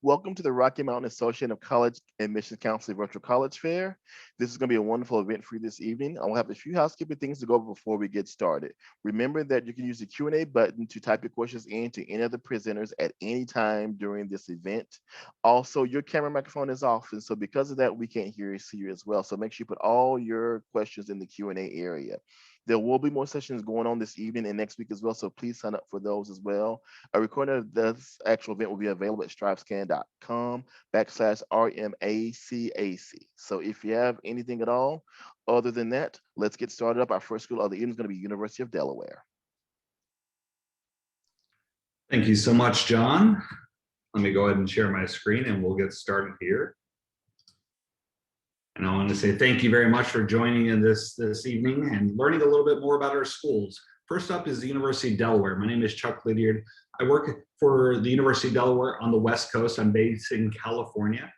Welcome to the Rocky Mountain Association of College Admissions Counseling Virtual College Fair. This is going to be a wonderful event for you this evening. I'll have a few housekeeping things to go over before we get started. Remember that you can use the Q&A button to type your questions in to any of the presenters at any time during this event. Also, your camera microphone is off, and so because of that, we can't hear you, see you as well. So make sure you put all your questions in the Q&A area. There will be more sessions going on this evening and next week as well, so please sign up for those as well. A recording of this actual event will be available at strivescan.com/RMACAC. So if you have anything at all other than that, let's get started up. Our first school of the evening is going to be University of Delaware. Thank you so much, John. Let me go ahead and share my screen and we'll get started here. And I want to say thank you very much for joining in this evening and learning a little bit more about our schools. First up is the University of Delaware. My name is Chuck Lydiard. I work for the University of Delaware on the West Coast. I'm based in California.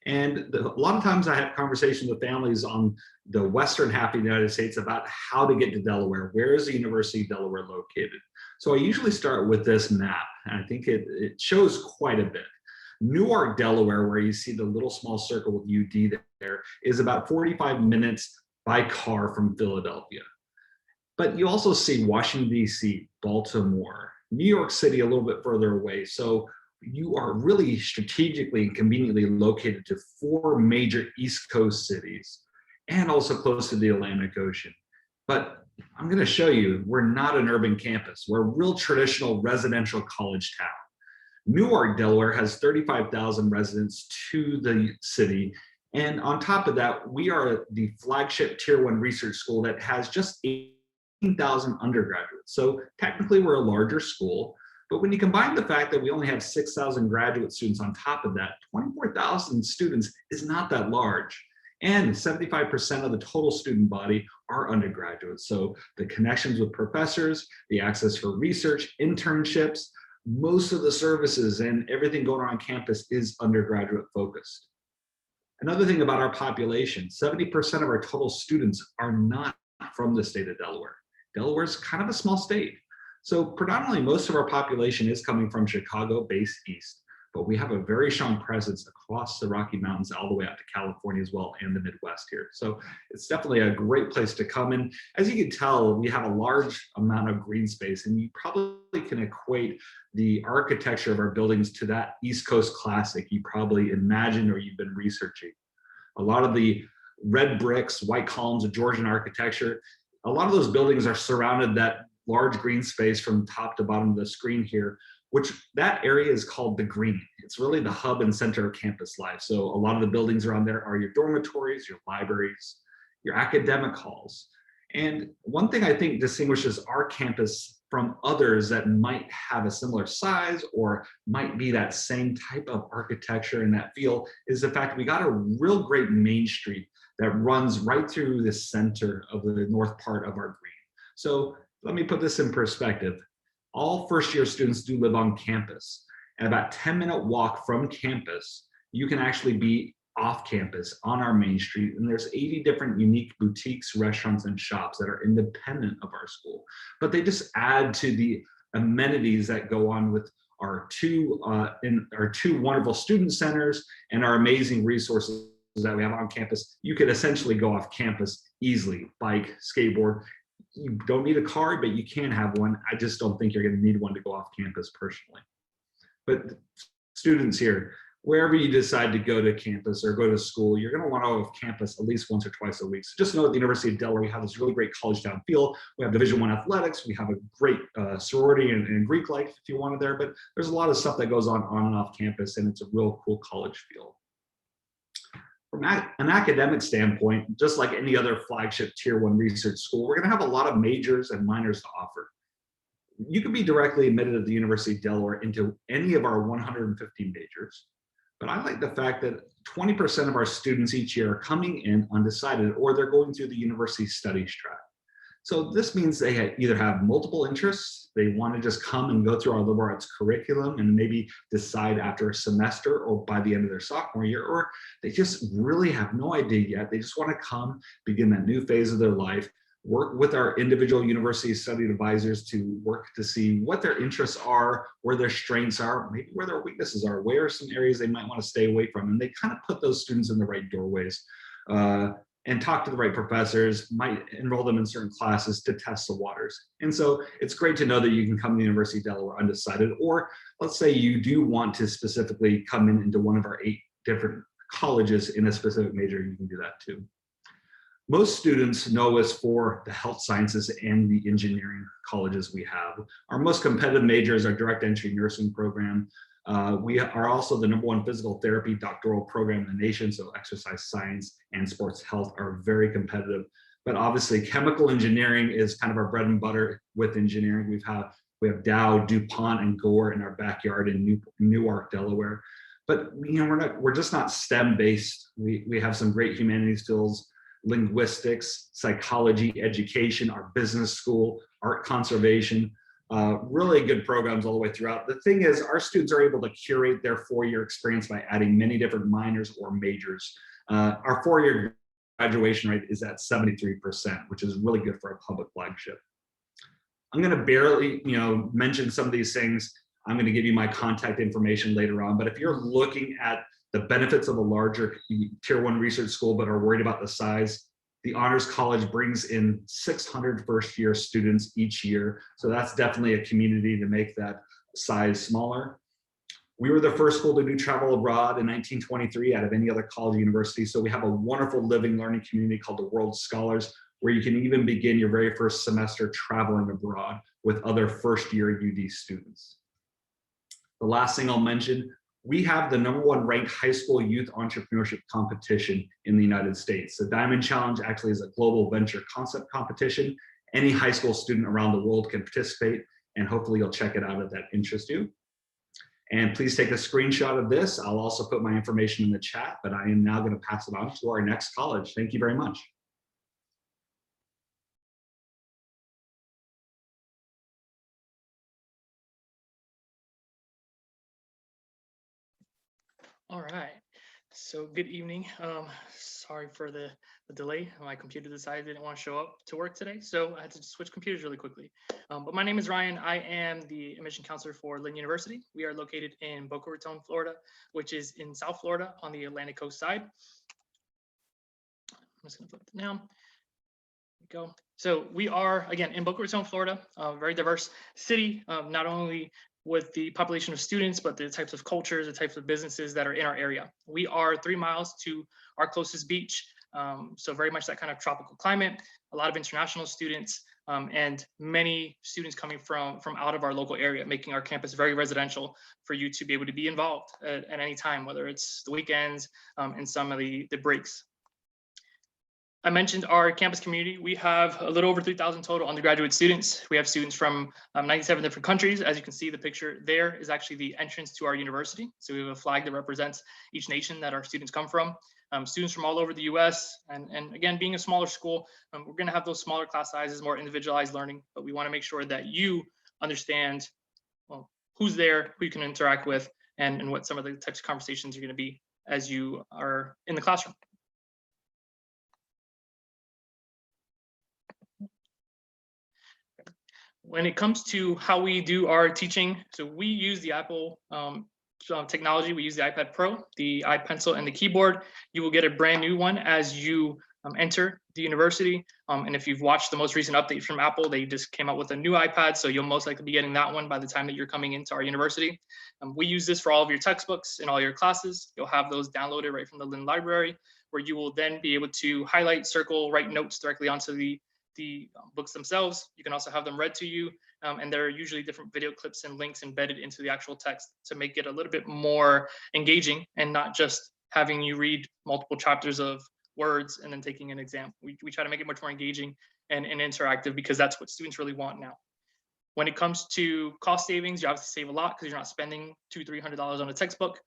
And a lot of times I have conversations with families on the western half of the United States about how to get to Delaware. Where is the University of Delaware located? So I usually start with this map, and I think it shows quite a bit. Newark, Delaware, where you see the little small circle with UD there, is about 45 minutes by car from Philadelphia. But you also see Washington, D.C., Baltimore, New York City a little bit further away. So you are really strategically and conveniently located to 4 major East Coast cities and also close to the Atlantic Ocean. But I'm going to show you, we're not an urban campus. We're a real traditional residential college town. Newark, Delaware has 35,000 residents to the city. And on top of that, we are the flagship Tier 1 research school that has just 18,000 undergraduates. So technically we're a larger school, but when you combine the fact that we only have 6,000 graduate students on top of that, 24,000 students is not that large. And 75% of the total student body are undergraduates. So the connections with professors, the access for research, internships, most of the services and everything going on campus is undergraduate focused. Another thing about our population, 70% of our total students are not from the state of Delaware. Delaware is kind of a small state. So predominantly most of our population is coming from Chicago based east, but we have a very strong presence across the Rocky Mountains all the way out to California as well and the Midwest here. So it's definitely a great place to come. And as you can tell, we have a large amount of green space, and you probably can equate the architecture of our buildings to that East Coast classic you probably imagined or you've been researching. A lot of the red bricks, white columns of Georgian architecture, a lot of those buildings are surrounded that large green space from top to bottom of the screen here, which that area is called the Green. It's really the hub and center of campus life. So a lot of the buildings around there are your dormitories, your libraries, your academic halls. And one thing I think distinguishes our campus from others that might have a similar size or might be that same type of architecture and that feel is the fact we got a real great main street that runs right through the center of the north part of our Green. So let me put this in perspective. All first-year students do live on campus. And about 10-minute walk from campus, you can actually be off campus on our main street. And there's 80 different unique boutiques, restaurants, and shops that are independent of our school. But they just add to the amenities that go on with our two wonderful student centers and our amazing resources that we have on campus. You could essentially go off campus easily, bike, skateboard. You don't need a car, but you can have one. I just don't think you're going to need one to go off campus personally. But students here, wherever you decide to go to campus or go to school, you're going to want to go off campus at least once or twice a week. So just know at the University of Delaware, we have this really great college town feel. We have Division I athletics. We have a great sorority and Greek life if you wanted there. But there's a lot of stuff that goes on and off campus, and it's a real cool college feel. From an academic standpoint, just like any other flagship Tier 1 research school, we're going to have a lot of majors and minors to offer. You can be directly admitted at the University of Delaware into any of our 150 majors, but I like the fact that 20% of our students each year are coming in undecided, or they're going through the university studies track. So this means they either have multiple interests, they want to just come and go through our liberal arts curriculum and maybe decide after a semester or by the end of their sophomore year, or they just really have no idea yet. They just want to come, begin that new phase of their life. work with our individual university study advisors to work to see what their interests are, where their strengths are, maybe where their weaknesses are, where are some areas they might want to stay away from. And they kind of put those students in the right doorways and talk to the right professors, might enroll them in certain classes to test the waters. And so it's great to know that you can come to the University of Delaware undecided, or let's say you do want to specifically come into one of our 8 different colleges in a specific major, you can do that too. Most students know us for the health sciences and the engineering colleges we have. Our most competitive major is our direct entry nursing program. We are also the #1 physical therapy doctoral program in the nation, so exercise science and sports health are very competitive. But obviously chemical engineering is kind of our bread and butter with engineering. We have Dow, DuPont, and Gore in our backyard in Newark, Delaware. But we're just not STEM based. We have some great humanities fields, linguistics, psychology, education, our business school, art conservation, really good programs all the way throughout. The thing is, our students are able to curate their 4-year experience by adding many different minors or majors. Our 4-year graduation rate is at 73%, which is really good for a public flagship. I'm going to barely, mention some of these things. I'm going to give you my contact information later on, but if you're looking at the benefits of a larger tier 1 research school but are worried about the size, the Honors College brings in 600 first-year students each year. So that's definitely a community to make that size smaller. We were the first school to do travel abroad in 1923 out of any other college or university. So we have a wonderful living learning community called the World Scholars, where you can even begin your very first semester traveling abroad with other first-year UD students. The last thing I'll mention, we have the #1 ranked high school youth entrepreneurship competition in the United States. The Diamond Challenge actually is a global venture concept competition. Any high school student around the world can participate, and hopefully you'll check it out if that interests you. And please take a screenshot of this. I'll also put my information in the chat, but I am now going to pass it on to our next college. Thank you very much. All right, so good evening. Sorry for the delay. My computer decided it didn't want to show up to work today, so I had to switch computers really quickly. But my name is Ryan. I am the admission counselor for Lynn University. We are located in Boca Raton, Florida, which is in South Florida on the Atlantic coast side. I'm just gonna flip it now. There we go. So we are, again, in Boca Raton, Florida, a very diverse city, not only with the population of students, but the types of cultures, the types of businesses that are in our area. We are 3 miles to our closest beach, so very much that kind of tropical climate, a lot of international students, and many students coming from out of our local area, making our campus very residential for you to be able to be involved at any time, whether it's the weekends and some of the breaks. I mentioned our campus community. We have a little over 3,000 total undergraduate students. We have students from 97 different countries. As you can see, the picture there is actually the entrance to our university. So we have a flag that represents each nation that our students come from. Students from all over the US. And again, being a smaller school, we're gonna have those smaller class sizes, more individualized learning, but we wanna make sure that you understand, well, who's there, who you can interact with, and what some of the types of conversations are gonna be as you are in the classroom. When it comes to how we do our teaching, so we use the Apple technology. We use the iPad Pro, the iPencil, and the keyboard. You will get a brand new one as you enter the university. And if you've watched the most recent update from Apple, they just came out with a new iPad, so you'll most likely be getting that one by the time that you're coming into our university. We use this for all of your textbooks and all your classes. You'll have those downloaded right from the Lynn library, where you will then be able to highlight, circle, write notes directly onto the books themselves. You can also have them read to you, and there are usually different video clips and links embedded into the actual text to make it a little bit more engaging and not just having you read multiple chapters of words and then taking an exam. We try to make it much more engaging and interactive, because that's what students really want now. When it comes to cost savings, you obviously save a lot because you're not spending $200–300 on a textbook.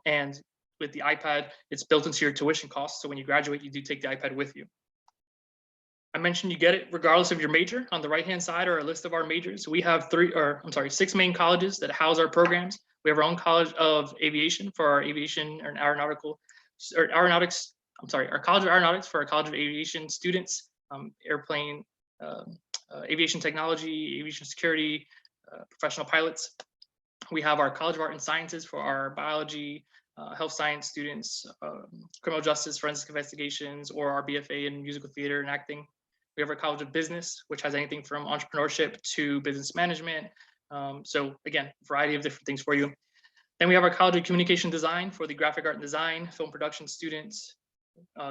And with the iPad, it's built into your tuition costs. So when you graduate, you do take the iPad with you. I mentioned you get it regardless of your major. On the right-hand side are a list of our majors. We have 6 main colleges that house our programs. We have our own College of Aviation for our aviation and our College of Aeronautics for our College of Aviation students, airplane aviation technology, aviation security, professional pilots. We have our College of Art and Sciences for our biology, health science students, criminal justice, forensic investigations, or our BFA in musical theater and acting. We have our College of Business, which has anything from entrepreneurship to business management. So again, a variety of different things for you. Then we have our College of Communication Design for the graphic art and design, film production students,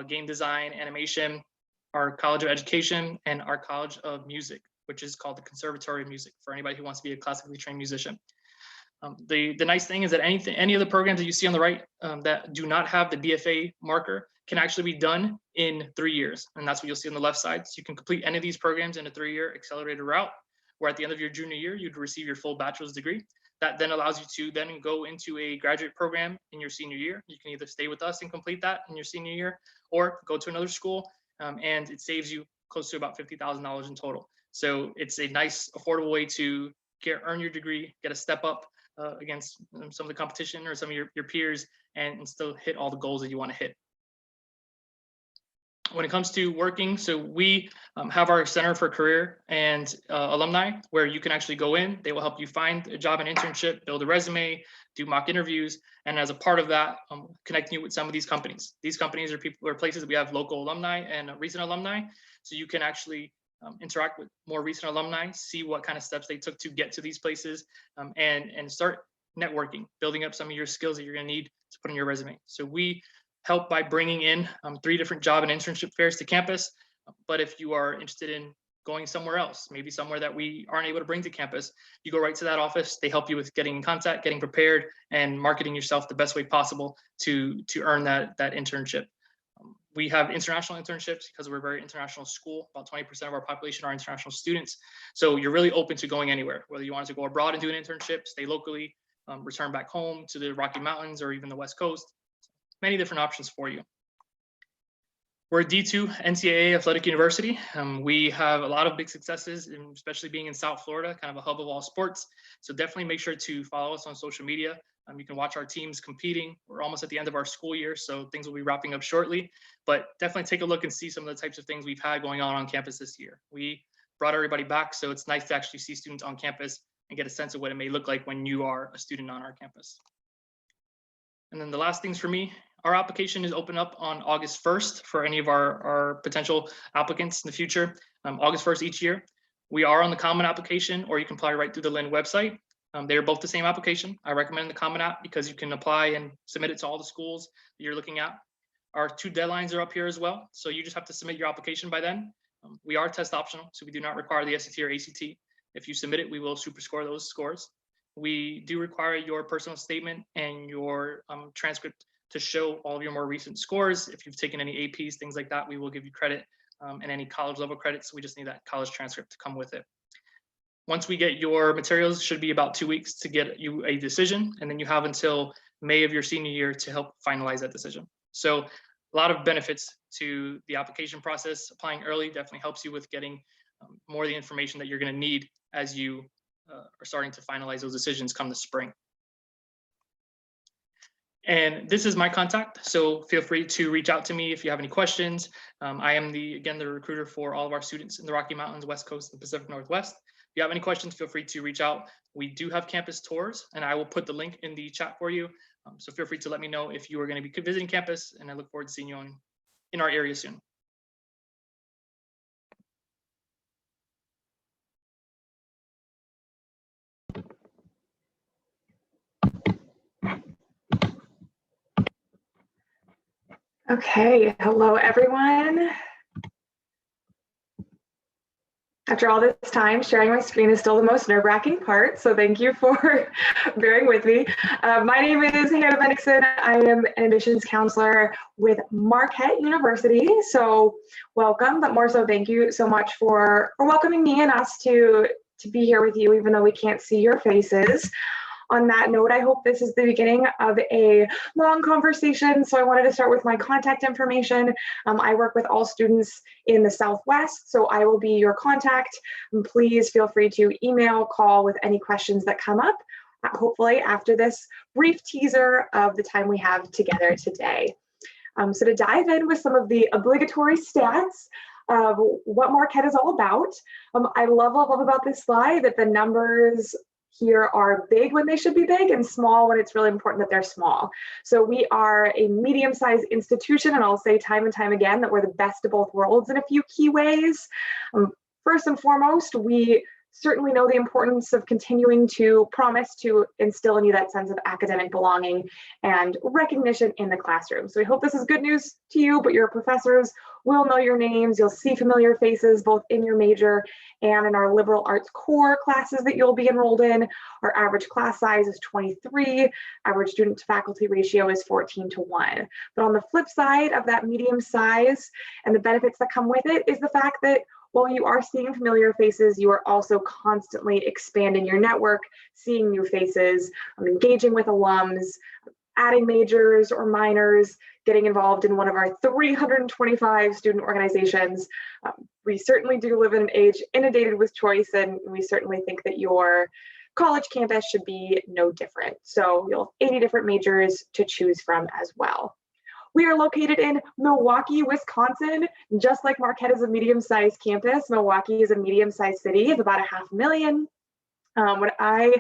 game design, animation, our College of Education, and our College of Music, which is called the Conservatory of Music for anybody who wants to be a classically trained musician. The nice thing is that any of the programs that you see on the right that do not have the BFA marker can actually be done in 3 years. And that's what you'll see on the left side. So you can complete any of these programs in a 3-year accelerated route, where at the end of your junior year, you'd receive your full bachelor's degree. That then allows you to then go into a graduate program in your senior year. You can either stay with us and complete that in your senior year, or go to another school, and it saves you close to about $50,000 in total. So it's a nice, affordable way to earn your degree, get a step up against some of the competition or some of your peers, and still hit all the goals that you want to hit. When it comes to working, so we have our Center for Career and Alumni, where you can actually go in. They will help you find a job and internship, build a resume, do mock interviews, and as a part of that, connecting you with some of these companies. These companies are places we have local alumni and recent alumni, so you can actually interact with more recent alumni, see what kind of steps they took to get to these places, and start networking, building up some of your skills that you're going to need to put in your resume. So we help by bringing in 3 different job and internship fairs to campus. But if you are interested in going somewhere else, maybe somewhere that we aren't able to bring to campus, you go right to that office. They help you with getting in contact, getting prepared, and marketing yourself the best way possible to earn that internship. We have international internships because we're a very international school. About 20% of our population are international students. So you're really open to going anywhere, whether you want to go abroad and do an internship, stay locally, return back home to the Rocky Mountains or even the West Coast. Many different options for you. We're a D2 NCAA athletic university. We have a lot of big successes, especially being in South Florida, kind of a hub of all sports. So definitely make sure to follow us on social media. You can watch our teams competing. We're almost at the end of our school year, so things will be wrapping up shortly. But definitely take a look and see some of the types of things we've had going on campus this year. We brought everybody back, so it's nice to actually see students on campus and get a sense of what it may look like when you are a student on our campus. And then the last things for me, our application is open up on August 1st for any of our potential applicants in the future, August 1st each year. We are on the Common application, or you can apply right through the Lynn website. They are both the same application. I recommend the Common app because you can apply and submit it to all the schools that you're looking at. Our 2 deadlines are up here as well, so you just have to submit your application by then. We are test optional, so we do not require the SAT or ACT. If you submit it, we will super score those scores. We do require your personal statement and your transcript to show all of your more recent scores. If you've taken any APs, things like that, we will give you credit, and any college level credits. We just need that college transcript to come with it. Once we get your materials, it should be about 2 weeks to get you a decision, and then you have until May of your senior year to help finalize that decision. So a lot of benefits to the application process. Applying early definitely helps you with getting more of the information that you're going to need as you are starting to finalize those decisions come the spring. And this is my contact, so feel free to reach out to me if you have any questions. I am again the recruiter for all of our students in the Rocky Mountains, West Coast, and Pacific Northwest. If you have any questions, feel free to reach out. We do have campus tours, and I will put the link in the chat for you. So feel free to let me know if you are going to be visiting campus, and I look forward to seeing you in our area soon. Okay, hello everyone. After all this time, sharing my screen is still the most nerve-wracking part, so thank you for bearing with me. My name is Hannah Bennixon. I am an admissions counselor with Marquette University, so welcome, but more so thank you so much for welcoming me and us to be here with you, even though we can't see your faces. On that note, I hope this is the beginning of a long conversation. So I wanted to start with my contact information. I work with all students in the Southwest, so I will be your contact. Please feel free to email, call with any questions that come up, hopefully after this brief teaser of the time we have together today. So to dive in with some of the obligatory stats, of what Marquette is all about. I love about this slide that the numbers here are big when they should be big and small when it's really important that they're small. So we are a medium-sized institution, and I'll say time and time again that we're the best of both worlds in a few key ways. First and foremost, we certainly know the importance of continuing to promise to instill in you that sense of academic belonging and recognition in the classroom. So we hope this is good news to you, but your professors will know your names. You'll see familiar faces both in your major and in our liberal arts core classes that you'll be enrolled in. Our average class size is 23. Average student to faculty ratio is 14:1. But on the flip side of that medium size and the benefits that come with it is the fact that while you are seeing familiar faces, you are also constantly expanding your network, seeing new faces, engaging with alums, adding majors or minors, getting involved in one of our 325 student organizations. We certainly do live in an age inundated with choice, and we certainly think that your college campus should be no different. So you'll have 80 different majors to choose from as well. We are located in Milwaukee, Wisconsin. Just like Marquette is a medium-sized campus, Milwaukee is a medium-sized city of about 500,000. When I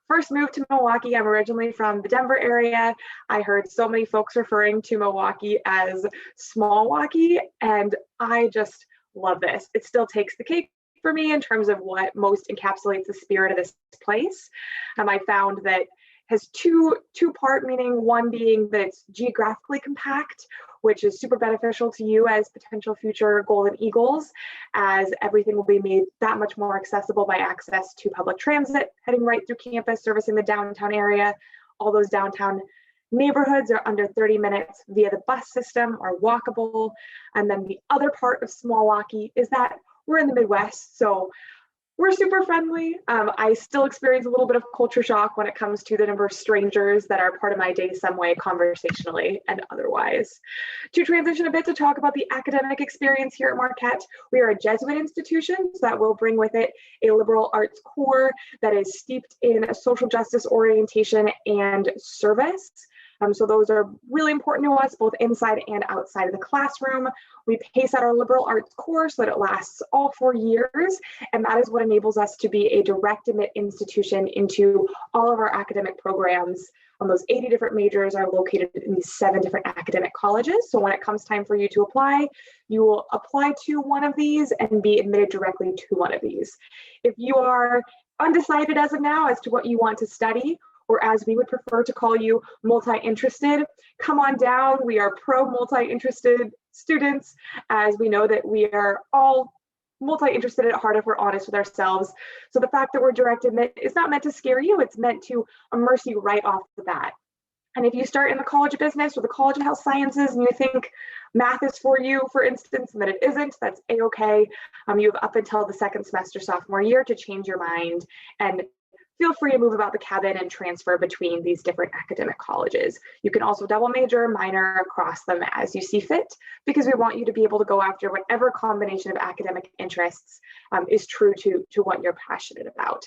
first moved to Milwaukee, I'm originally from the Denver area. I heard so many folks referring to Milwaukee as Small-Waukee, and I just love this. It still takes the cake for me in terms of what most encapsulates the spirit of this place. I found that has two-part meaning, one being that it's geographically compact, which is super beneficial to you as potential future Golden Eagles, as everything will be made that much more accessible by access to public transit heading right through campus, servicing the downtown area. All those downtown neighborhoods are under 30 minutes via the bus system or walkable. And then the other part of Small-Waukee is that we're in the Midwest, so we're super friendly. I still experience a little bit of culture shock when it comes to the number of strangers that are part of my day some way, conversationally and otherwise. To transition a bit to talk about the academic experience here at Marquette, we are a Jesuit institution, so that will bring with it a liberal arts core that is steeped in a social justice orientation and service. So those are really important to us, both inside and outside of the classroom. We pace out our liberal arts course so that it lasts all 4 years, and that is what enables us to be a direct admit institution into all of our academic programs. Those 80 different majors are located in these 7 different academic colleges. So when it comes time for you to apply, you will apply to one of these and be admitted directly to one of these. If you are undecided as of now as to what you want to study, or as we would prefer to call you, multi-interested, come on down. We are pro multi-interested students, as we know that we are all multi-interested at heart if we're honest with ourselves. So the fact that we're direct admit is not meant to scare you, it's meant to immerse you right off the bat. And if you start in the College of Business or the College of Health Sciences and you think math is for you, for instance, and that it isn't, that's a-okay. You have up until the second semester sophomore year to change your mind, and feel free to move about the cabin and transfer between these different academic colleges. You can also double major, minor across them as you see fit, because we want you to be able to go after whatever combination of academic interests is true to what you're passionate about.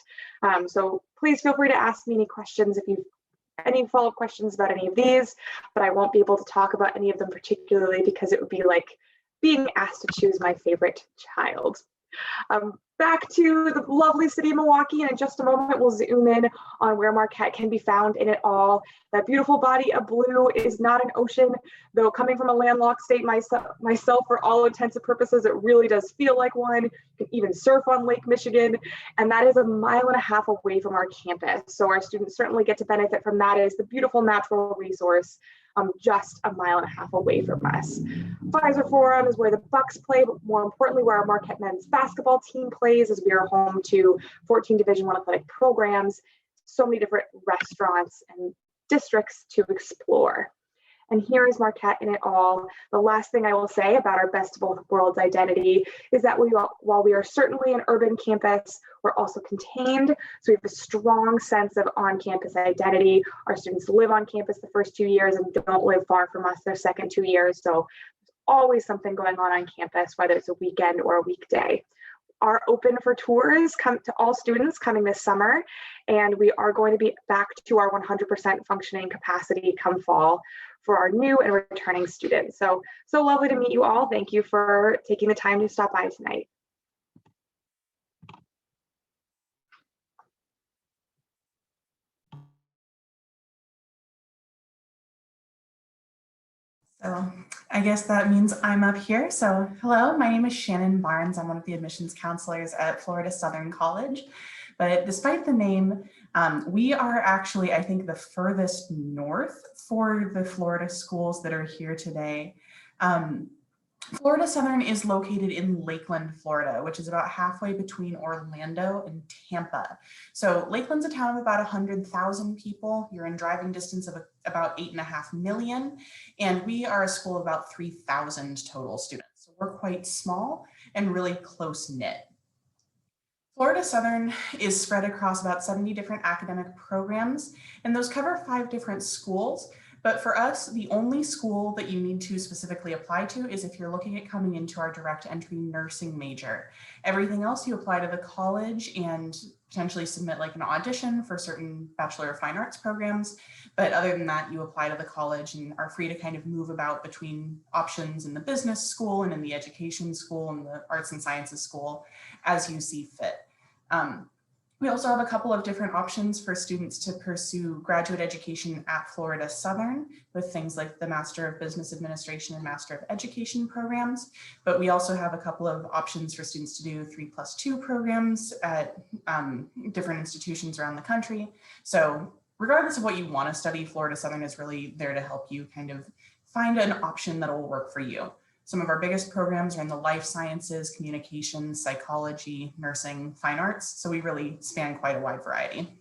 So please feel free to ask me any questions if you've any follow-up questions about any of these, but I won't be able to talk about any of them particularly because it would be like being asked to choose my favorite child. Back to the lovely city of Milwaukee, and in just a moment we'll zoom in on where Marquette can be found in it all. That beautiful body of blue is not an ocean, though coming from a landlocked state myself for all intents and purposes, it really does feel like one. You can even surf on Lake Michigan, and that is 1.5 miles away from our campus. So our students certainly get to benefit from that as the beautiful natural resource just 1.5 miles away from us. Fiserv Forum is where the Bucks play, but more importantly, where our Marquette men's basketball team plays, as we are home to 14 Division I athletic programs, so many different restaurants and districts to explore. And here is Marquette in it all. The last thing I will say about our best of both worlds identity is that while we are certainly an urban campus, we're also contained. So we have a strong sense of on-campus identity. Our students live on campus the first 2 years and don't live far from us their second 2 years. So there's always something going on campus, whether it's a weekend or a weekday. are open for tours come to all students coming this summer, and we are going to be back to our 100% functioning capacity come fall for our new and returning students. So lovely to meet you all. Thank you for taking the time to stop by tonight. So I guess that means I'm up here. So hello, my name is Shannon Barnes. I'm one of the admissions counselors at Florida Southern College. But despite the name, we are actually, I think, the furthest north for the Florida schools that are here today. Florida Southern is located in Lakeland, Florida, which is about halfway between Orlando and Tampa. So Lakeland's a town of about 100,000 people. You're in driving distance of about 8.5 million. And we are a school of about 3,000 total students. So we're quite small and really close knit. Florida Southern is spread across about 70 different academic programs, and those cover 5 different schools. But for us, the only school that you need to specifically apply to is if you're looking at coming into our direct entry nursing major. Everything else you apply to the college and potentially submit like an audition for certain Bachelor of Fine Arts programs. But other than that, you apply to the college and are free to kind of move about between options in the business school and in the education school and the arts and sciences school as you see fit. We also have a couple of different options for students to pursue graduate education at Florida Southern with things like the Master of Business Administration and Master of Education programs. But we also have a couple of options for students to do 3+2 programs at different institutions around the country. So regardless of what you want to study, Florida Southern is really there to help you kind of find an option that will work for you. Some of our biggest programs are in the life sciences, communications, psychology, nursing, fine arts. So we really span quite a wide variety.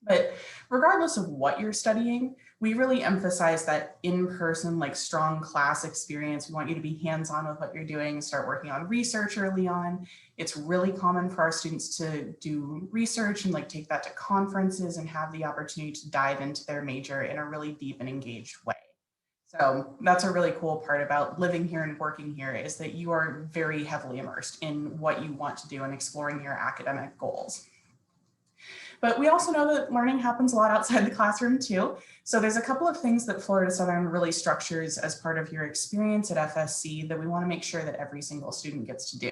But regardless of what you're studying, we really emphasize that in-person, like strong class experience. We want you to be hands-on with what you're doing, start working on research early on. It's really common for our students to do research and like take that to conferences and have the opportunity to dive into their major in a really deep and engaged way. So that's a really cool part about living here and working here is that you are very heavily immersed in what you want to do and exploring your academic goals. But we also know that learning happens a lot outside the classroom too. So there's a couple of things that Florida Southern really structures as part of your experience at FSC that we want to make sure that every single student gets to do.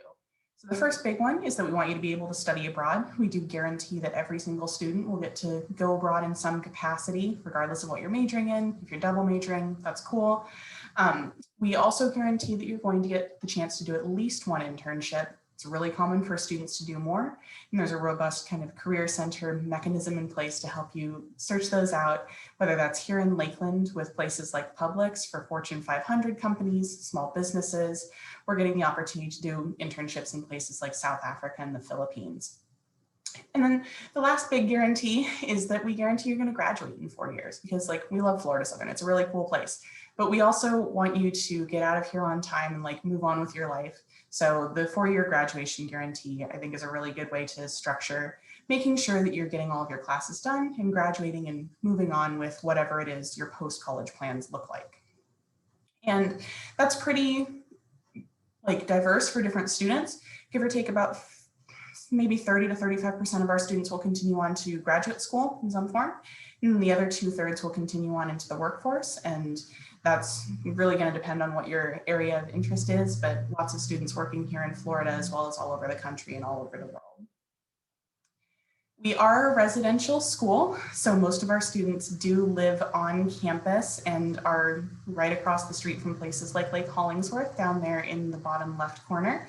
So the first big one is that we want you to be able to study abroad. We do guarantee that every single student will get to go abroad in some capacity, regardless of what you're majoring in. If you're double majoring, that's cool. We also guarantee that you're going to get the chance to do at least one internship. It's really common for students to do more, and there's a robust kind of career center mechanism in place to help you search those out, whether that's here in Lakeland with places like Publix for Fortune 500 companies, small businesses. We're getting the opportunity to do internships in places like South Africa and the Philippines. And then the last big guarantee is that we guarantee you're going to graduate in 4 years because like we love Florida Southern. It's a really cool place, but we also want you to get out of here on time and like move on with your life. So the 4-year graduation guarantee, I think, is a really good way to structure making sure that you're getting all of your classes done and graduating and moving on with whatever it is your post-college plans look like. And that's pretty like diverse for different students. Give or take about maybe 30 to 35% of our students will continue on to graduate school in some form. And the other 2/3 will continue on into the workforce. And that's really going to depend on what your area of interest is, but lots of students working here in Florida as well as all over the country and all over the world. We are a residential school, so most of our students do live on campus and are right across the street from places like Lake Hollingsworth down there in the bottom left corner.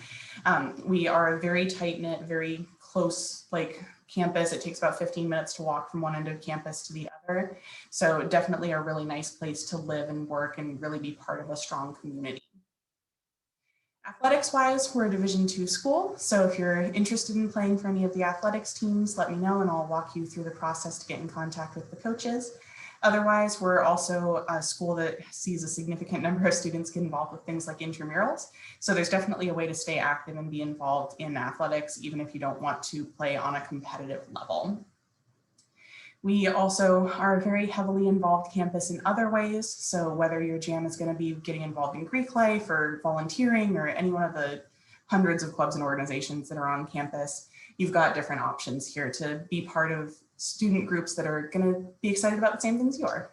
We are a very tight-knit, very close campus. It takes about 15 minutes to walk from one end of campus to the other. So definitely a really nice place to live and work and really be part of a strong community. Athletics-wise, we're a Division II school. So if you're interested in playing for any of the athletics teams, let me know and I'll walk you through the process to get in contact with the coaches. Otherwise, we're also a school that sees a significant number of students get involved with things like intramurals. So there's definitely a way to stay active and be involved in athletics, even if you don't want to play on a competitive level. We also are a very heavily involved campus in other ways. So whether your jam is going to be getting involved in Greek life or volunteering or any one of the hundreds of clubs and organizations that are on campus, you've got different options here to be part of student groups that are going to be excited about the same things you are.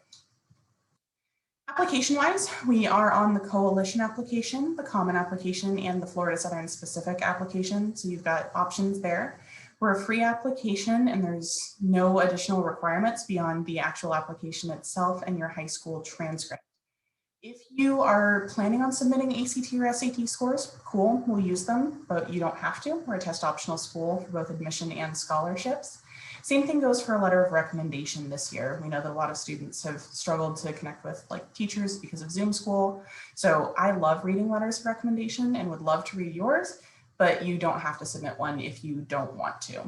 Application-wise, we are on the coalition application, the common application, and the Florida Southern specific application. So you've got options there. We're a free application and there's no additional requirements beyond the actual application itself and your high school transcript. If you are planning on submitting ACT or SAT scores, cool, we'll use them, but you don't have to. We're a test optional school for both admission and scholarships. Same thing goes for a letter of recommendation this year. We know that a lot of students have struggled to connect with teachers because of Zoom school. So I love reading letters of recommendation and would love to read yours, but you don't have to submit one if you don't want to.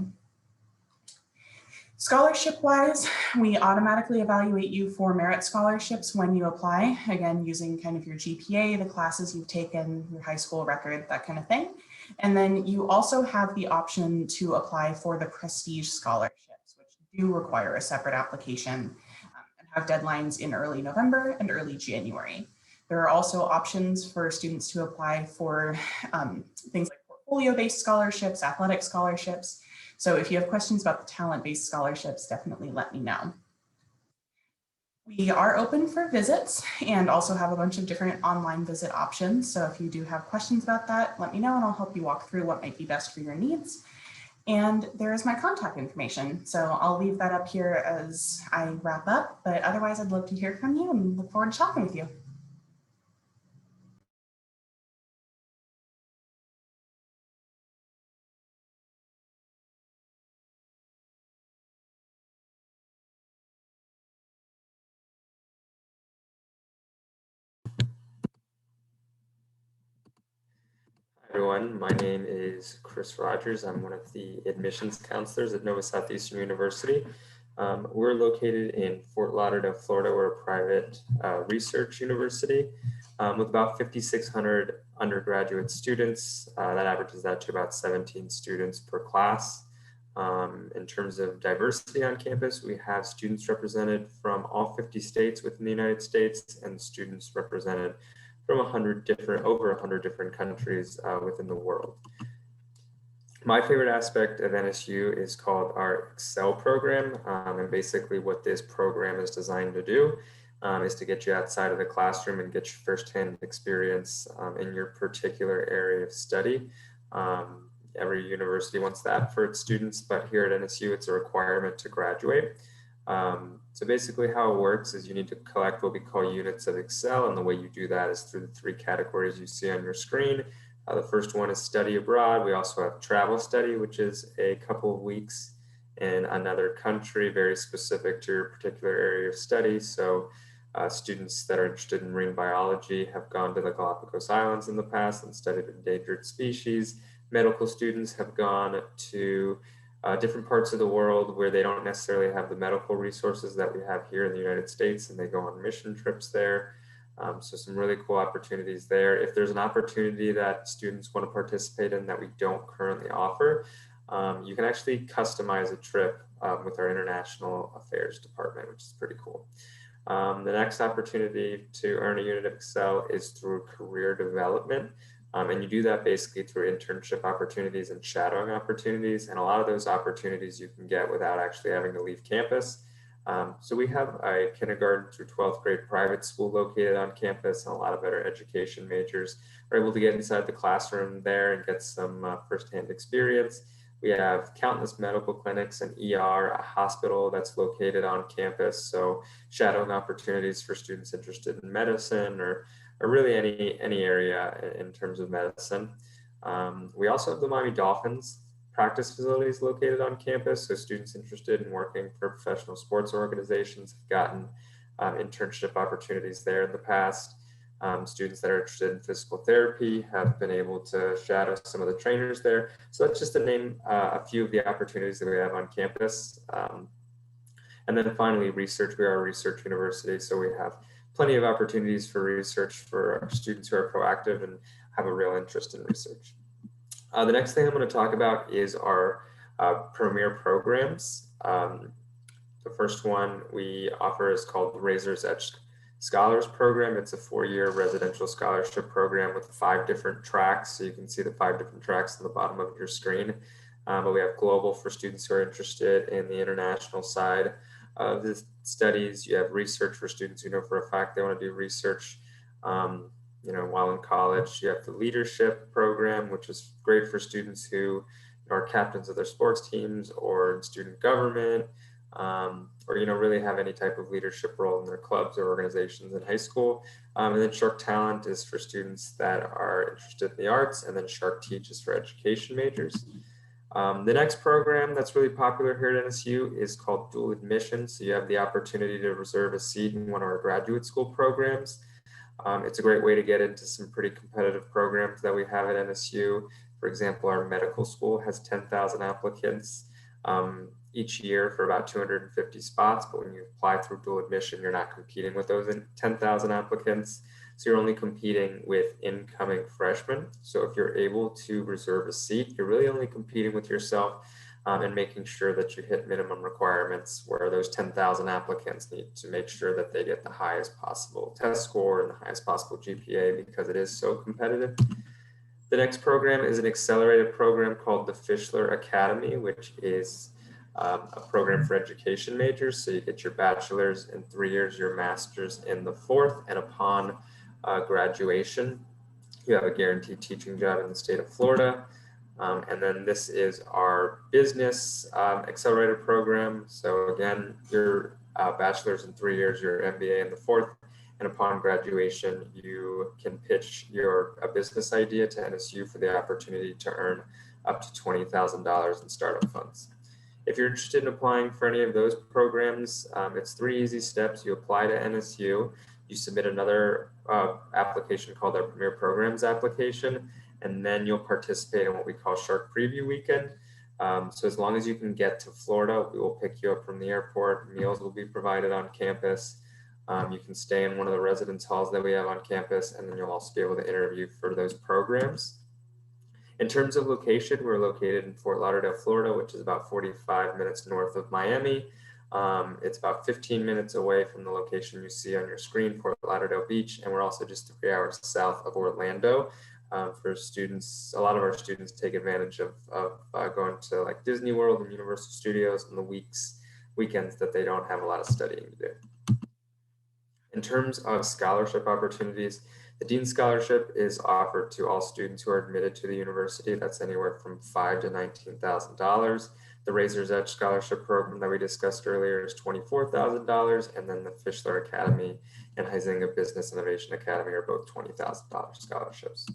Scholarship-wise, we automatically evaluate you for merit scholarships when you apply, again, using kind of your GPA, the classes you've taken, your high school record, that kind of thing. And then you also have the option to apply for the prestige scholarships, which do require a separate application and have deadlines in early November and early January. There are also options for students to apply for things like portfolio-based scholarships, athletic scholarships. So if you have questions about the talent-based scholarships, definitely let me know. We are open for visits and also have a bunch of different online visit options. So if you do have questions about that, let me know and I'll help you walk through what might be best for your needs. And there is my contact information. So I'll leave that up here as I wrap up, but otherwise I'd love to hear from you and look forward to talking with you. Everyone, my name is Chris Rogers. I'm one of the admissions counselors at Southeastern University. We're located in Fort Lauderdale, Florida. We're a private research university with about 5,600 undergraduate students. That averages out to about 17 students per class. In terms of diversity on campus, we have students represented from all 50 states within the United States and students represented from over 100 different countries within the world. My favorite aspect of NSU is called our Excel program. And basically what this program is designed to do is to get you outside of the classroom and get you firsthand experience in your particular area of study. Every university wants that for its students, but here at NSU, it's a requirement to graduate. So basically how it works is you need to collect what we call units of Excel, and the way you do that is through the 3 categories you see on your screen. The first one is study abroad. We also have travel study, which is a couple of weeks in another country, very specific to your particular area of study. So students that are interested in marine biology have gone to the Galapagos Islands in the past and studied endangered species. Medical students have gone to different parts of the world where they don't necessarily have the medical resources that we have here in the United States, and they go on mission trips there. So some really cool opportunities there. If there's an opportunity that students want to participate in that we don't currently offer, you can actually customize a trip with our International Affairs Department, which is pretty cool. The next opportunity to earn a unit of Excel is through career development. And you do that basically through internship opportunities and shadowing opportunities. And a lot of those opportunities you can get without actually having to leave campus. So we have a kindergarten through 12th grade private school located on campus, and a lot of better education majors are able to get inside the classroom there and get some firsthand experience. We have countless medical clinics and ER, a hospital that's located on campus. So shadowing opportunities for students interested in medicine or really any area in terms of medicine. We also have the Miami Dolphins practice facilities located on campus. So students interested in working for professional sports organizations have gotten internship opportunities there in the past. Students that are interested in physical therapy have been able to shadow some of the trainers there. So that's just to name a few of the opportunities that we have on campus. And then finally, research. We are a research university, so we have plenty of opportunities for research for our students who are proactive and have a real interest in research. The next thing I'm going to talk about is our premier programs. The first one we offer is called Razer's Edge Scholars Program. It's a 4-year residential scholarship program with 5 different tracks. So you can see the 5 different tracks on the bottom of your screen. But we have global for students who are interested in the international side of the studies. You have research for students who know for a fact they want to do research while in college. You have the leadership program, which is great for students who are captains of their sports teams or in student government, or really have any type of leadership role in their clubs or organizations in high school. And then Shark Talent is for students that are interested in the arts, and then Shark Teach is for education majors. The next program that's really popular here at NSU is called dual admission. So you have the opportunity to reserve a seat in one of our graduate school programs. It's a great way to get into some pretty competitive programs that we have at NSU. For example, our medical school has 10,000 applicants each year for about 250 spots, but when you apply through dual admission, you're not competing with those 10,000 applicants. So you're only competing with incoming freshmen. So if you're able to reserve a seat, you're really only competing with yourself and making sure that you hit minimum requirements, where those 10,000 applicants need to make sure that they get the highest possible test score and the highest possible GPA, because it is so competitive. The next program is an accelerated program called the Fischler Academy, which is a program for education majors. So you get your bachelor's in 3 years, your master's in the 4th, and upon graduation, you have a guaranteed teaching job in the state of Florida. And then this is our business accelerated program. So again, your bachelor's in 3 years, your MBA in the 4th, and upon graduation, you can pitch a business idea to NSU for the opportunity to earn up to $20,000 in startup funds. If you're interested in applying for any of those programs, it's 3 easy steps. You apply to NSU, you submit another application called our Premier Programs application, and then you'll participate in what we call Shark Preview Weekend. So as long as you can get to Florida, we will pick you up from the airport. Meals will be provided on campus. You can stay in one of the residence halls that we have on campus, and then you'll also be able to interview for those programs. In terms of location, we're located in Fort Lauderdale, Florida, which is about 45 minutes north of Miami. It's about 15 minutes away from the location you see on your screen, Fort Lauderdale Beach, and we're also just 3 hours south of Orlando. For students, a lot of our students take advantage of going to like Disney World and Universal Studios on the weekends that they don't have a lot of studying to do. In terms of scholarship opportunities, the Dean Scholarship is offered to all students who are admitted to the university. That's anywhere from $5,000 to $19,000. The Razer's Edge Scholarship Program that we discussed earlier is $24,000, and then the Fischler Academy and Huizinga Business Innovation Academy are both $20,000 scholarships.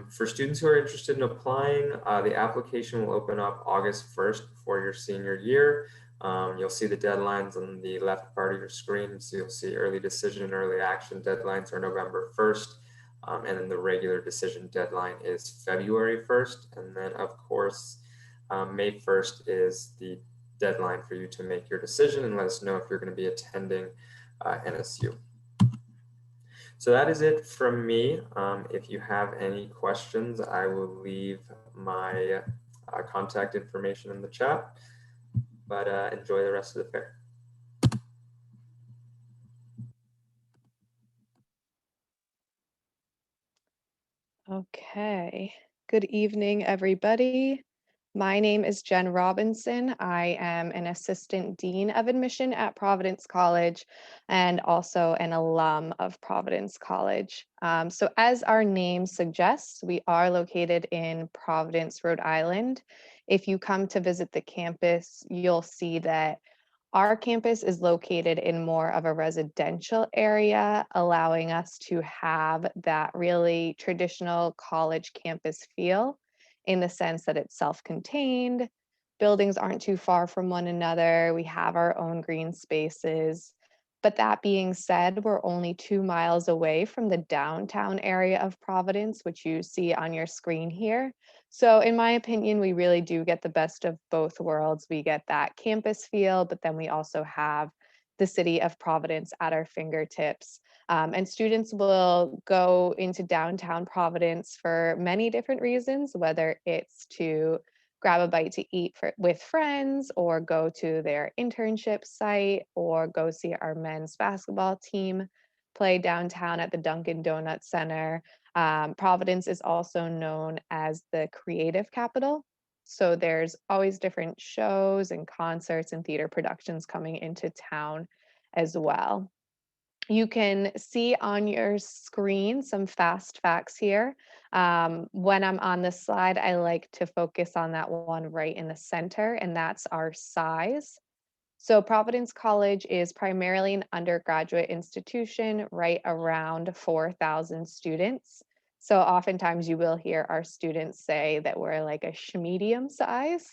For students who are interested in applying, the application will open up August 1st for your senior year. You'll see the deadlines on the left part of your screen. So you'll see early decision and early action deadlines are November 1st. And then the regular decision deadline is February 1st. And then of course, May 1st is the deadline for you to make your decision and let us know if you're going to be attending NSU. So that is it from me. If you have any questions, I will leave my contact information in the chat. But enjoy the rest of the fair. Okay, good evening, everybody. My name is Jen Robinson. I am an Assistant Dean of Admission at Providence College and also an alum of Providence College. So as our name suggests, we are located in Providence, Rhode Island. If you come to visit the campus, you'll see that our campus is located in more of a residential area, allowing us to have that really traditional college campus feel in the sense that it's self-contained. Buildings aren't too far from one another. We have our own green spaces. But that being said, we're only 2 miles away from the downtown area of Providence, which you see on your screen here. So in my opinion, we really do get the best of both worlds. We get that campus feel, but then we also have the city of Providence at our fingertips. And students will go into downtown Providence for many different reasons, whether it's to grab a bite to eat with friends, or go to their internship site, or go see our men's basketball team play downtown at the Dunkin' Donuts Center. Providence is also known as the creative capital. So there's always different shows and concerts and theater productions coming into town as well. You can see on your screen some fast facts here. When I'm on this slide, I like to focus on that one right in the center, and that's our size. So Providence College is primarily an undergraduate institution, right around 4,000 students. So oftentimes you will hear our students say that we're like a medium size.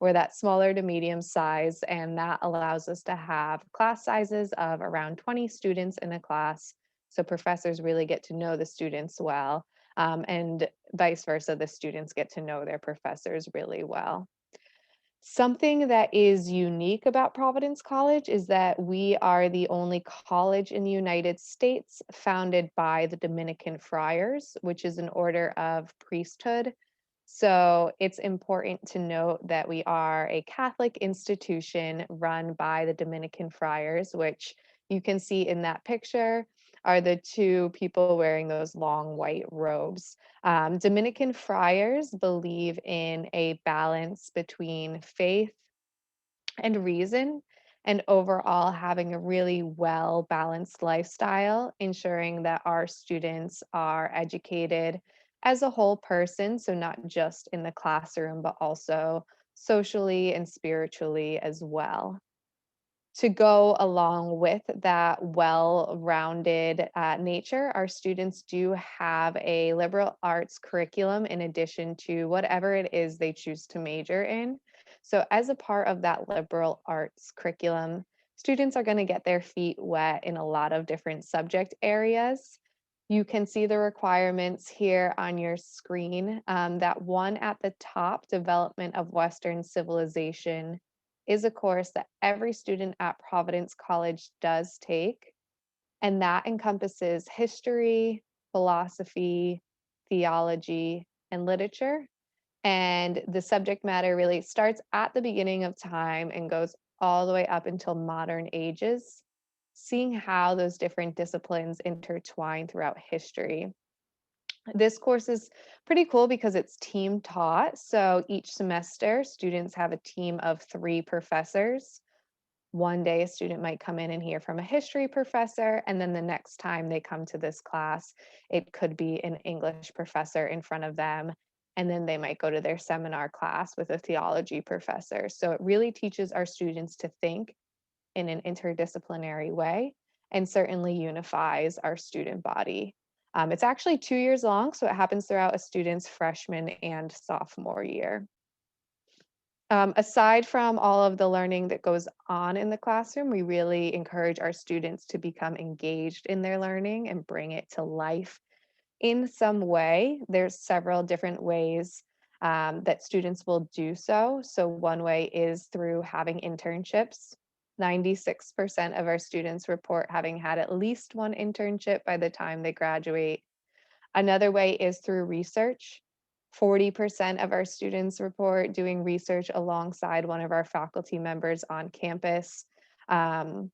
We're that smaller to medium size, and that allows us to have class sizes of around 20 students in a class. So professors really get to know the students well, and vice versa, the students get to know their professors really well. Something that is unique about Providence College is that we are the only college in the United States founded by the Dominican Friars, which is an order of priesthood. So it's important to note that we are a Catholic institution run by the Dominican Friars, which you can see in that picture are the two people wearing those long white robes. Dominican friars believe in a balance between faith and reason, and overall having a really well balanced lifestyle, ensuring that our students are educated as a whole person, so not just in the classroom, but also socially and spiritually as well. To go along with that well-rounded nature, our students do have a liberal arts curriculum in addition to whatever it is they choose to major in. So as a part of that liberal arts curriculum, students are going to get their feet wet in a lot of different subject areas. You can see the requirements here on your screen. That one at the top, Development of Western Civilization, is a course that every student at Providence College does take, and that encompasses history, philosophy, theology, and literature. And the subject matter really starts at the beginning of time and goes all the way up until modern ages, seeing how those different disciplines intertwine throughout history. This course is pretty cool because it's team taught. So each semester, students have a team of 3 professors. One day, a student might come in and hear from a history professor, and then the next time they come to this class, it could be an English professor in front of them, and then they might go to their seminar class with a theology professor. So it really teaches our students to think in an interdisciplinary way, and certainly unifies our student body. It's actually 2 years long, so it happens throughout a student's freshman and sophomore year. Aside from all of the learning that goes on in the classroom, we really encourage our students to become engaged in their learning and bring it to life in some way. There's several different ways that students will do so. So one way is through having internships. 96% of our students report having had at least one internship by the time they graduate. Another way is through research. 40% of our students report doing research alongside one of our faculty members on campus. And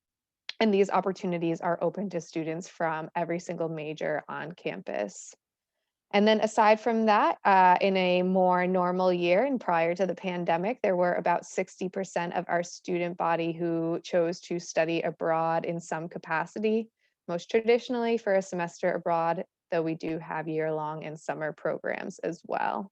these opportunities are open to students from every single major on campus. And then aside from that, in a more normal year and prior to the pandemic, there were about 60% of our student body who chose to study abroad in some capacity, most traditionally for a semester abroad, though we do have year-long and summer programs as well.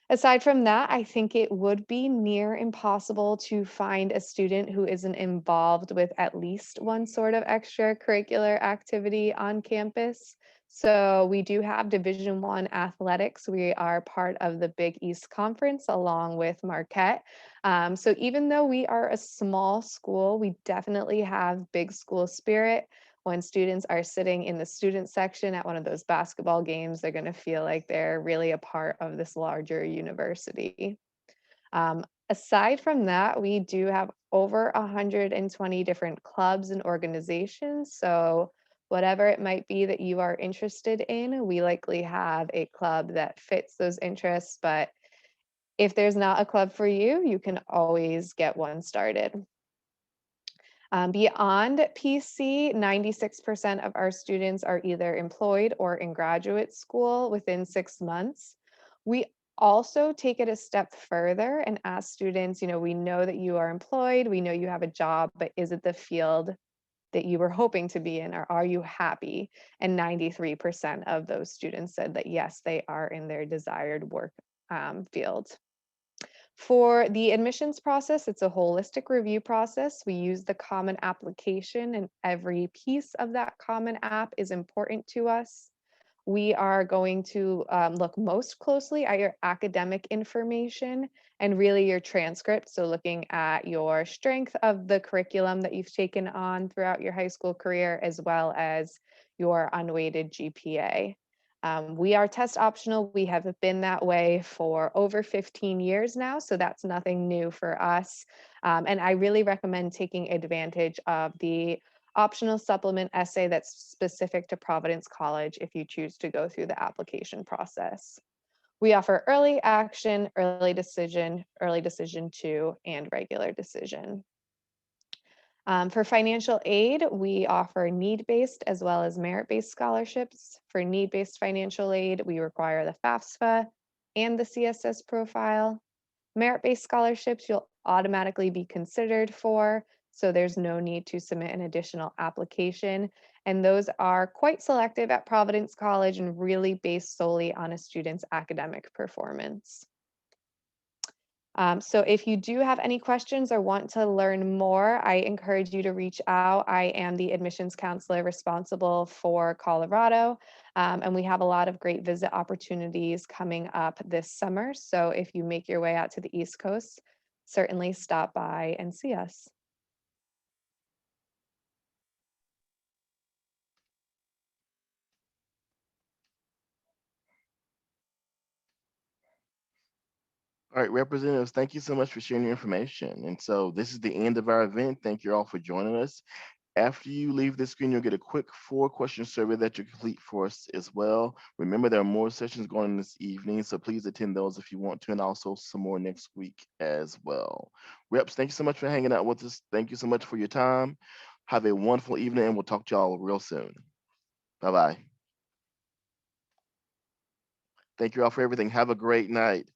Aside from that, I think it would be near impossible to find a student who isn't involved with at least one sort of extracurricular activity on campus. So we do have Division I athletics. We are part of the Big East Conference along with Marquette. So even though we are a small school, we definitely have big school spirit. When students are sitting in the student section at one of those basketball games, they're going to feel like they're really a part of this larger university. Aside from that, we do have over 120 different clubs and organizations. So whatever it might be that you are interested in, we likely have a club that fits those interests. But If there's not a club for you, you can always get one started. Beyond PC, 96% of our students are either employed or in graduate school within 6 months. We also take it a step further and ask students, we know that you are employed, we know you have a job, but is it the field that you were hoping to be in, or are you happy? And 93% of those students said that yes, they are in their desired work field. For the admissions process, it's a holistic review process. We use the Common Application, and every piece of that Common App is important to us. We are going to look most closely at your academic information and really your transcript. So looking at your strength of the curriculum that you've taken on throughout your high school career, as well as your unweighted GPA. We are test optional. We have been that way for over 15 years now, so that's nothing new for us. And I really recommend taking advantage of the optional supplement essay that's specific to Providence College if you choose to go through the application process. We offer early action, early decision 2, and regular decision. For financial aid, we offer need-based as well as merit-based scholarships. For need-based financial aid, we require the FAFSA and the CSS profile. Merit-based scholarships you'll automatically be considered for, so there's no need to submit an additional application. And those are quite selective at Providence College and really based solely on a student's academic performance. So if you do have any questions or want to learn more, I encourage you to reach out. I am the admissions counselor responsible for Colorado, and we have a lot of great visit opportunities coming up this summer. So if you make your way out to the East Coast, certainly stop by and see us. All right, representatives, thank you so much for sharing your information. And so this is the end of our event. Thank you all for joining us. After you leave the screen, you'll get a quick 4-question survey that you complete for us as well. Remember, there are more sessions going on this evening, so please attend those if you want to, and also some more next week as well. Reps, thank you so much for hanging out with us. Thank you so much for your time. Have a wonderful evening, and we'll talk to y'all real soon. Bye-bye. Thank you all for everything. Have a great night.